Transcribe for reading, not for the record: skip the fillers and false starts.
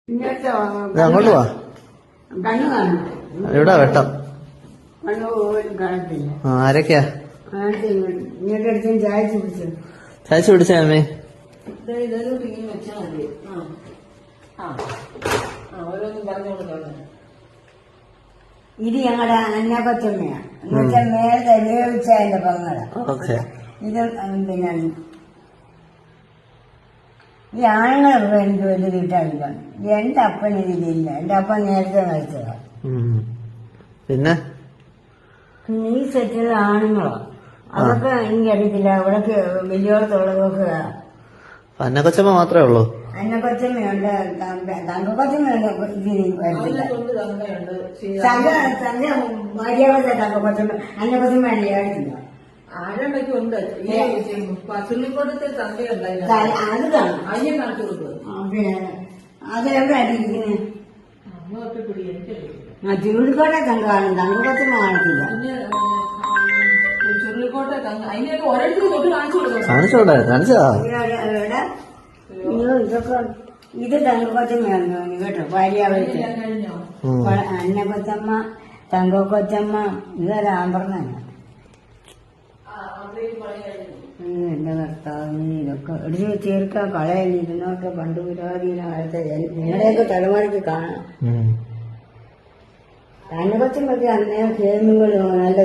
അങ്ങോട്ട് പോവാ. കണ്ണു കാണും. എവിടാ വെട്ടം? കണ്ണു പോലും കാണത്തില്ല. ആരൊക്കെയാ? ഇങ്ങോട്ട് അടുത്തും ചായച്ചു പിടിച്ചു. ചായച്ചു പിടിച്ചേ അമ്മേ? ഇതൊരു ഇങ്ങനെ വെച്ചാൽ മതി. ഓരോന്നും പറഞ്ഞുകൊടുക്കണം. ഇത് ഞങ്ങളുടെ അന്ന കൊച്ചമ്മയാണ്. എന്നുവെച്ചാൽ നേരത്തെ വേവിച്ച എന്റെ പങ്ങളാ. ഇത് പിന്നെ ഈ ആണുങ്ങളൊക്കെ എനിക്ക് വലിയ വീട്ടാളില്ല. എന്റെ അപ്പൻ ഇതിലില്ല. എന്റെ അപ്പൻ നേരത്തെ കഴിച്ചതാ. പിന്നെ ഈ സെറ്റിലുള്ള ആണുങ്ങളോ അതൊക്കെ എനിക്കറിയത്തില്ല. അവിടെ വലിയോടത്തുള്ളതൊക്കെ അന്നക്കൊച്ചമ്മ മാത്രമേ ഉള്ളൂ. അന്നക്കൊച്ചമ്മയുണ്ട്, തങ്കക്കൊച്ചമ്മയുണ്ട്. ഇതിന് വരത്തില്ല. ഭാര്യാവത്തെ തങ്കക്കൊച്ചമ്മ അന്നക്കൊച്ചമ്മയല്ലേ ആയിട്ടില്ല. ആരണ്ടൊക്കെ ഉണ്ട്. പസുള്ളിക്കോട്ടത്തെ തന്തയുണ്ടായിരുന്നു. അത് കാണും. അതിനെ കാണിച്ചു കൊടുക്കും. പിന്നെ അതെവിടെ ആയിട്ടിരിക്കുന്നത്? ചുരുളിക്കോട്ടെ തങ്ക കാണും. തങ്കക്കൊച്ചമ്മ കാണത്തില്ല. ചുരുളിക്കോട്ടെ തങ്ക അതിനെയൊക്കെ ഓരോരുത്തരും തൊട്ട് കാണിച്ചു കൊടുക്കും. കാണിച്ചോട്ടെ, കാണിച്ചതാ. ഇതൊക്കെ ഇത് തങ്കക്കൊച്ചമ്മയാണ് കേട്ടോ. ഭാര്യാവത്തെ അന്നക്കൊച്ചമ്മ, തങ്കക്കൊച്ചമ്മ, ഇതൊരാൻ പറഞ്ഞല്ല. എന്റെ ഭർത്താവ് ഇതൊക്കെ എടുത്ത് ചേർക്കാൻ കളയല്ല. ഇതിനൊക്കെ പണ്ട് പുരാതീന കാലത്തെ നിങ്ങളുടെയൊക്കെ തലമുറയ്ക്ക് കാണാം. തങ്കക്കൊച്ചമ്മക്ക് അന്നേ കേമുകളും നല്ല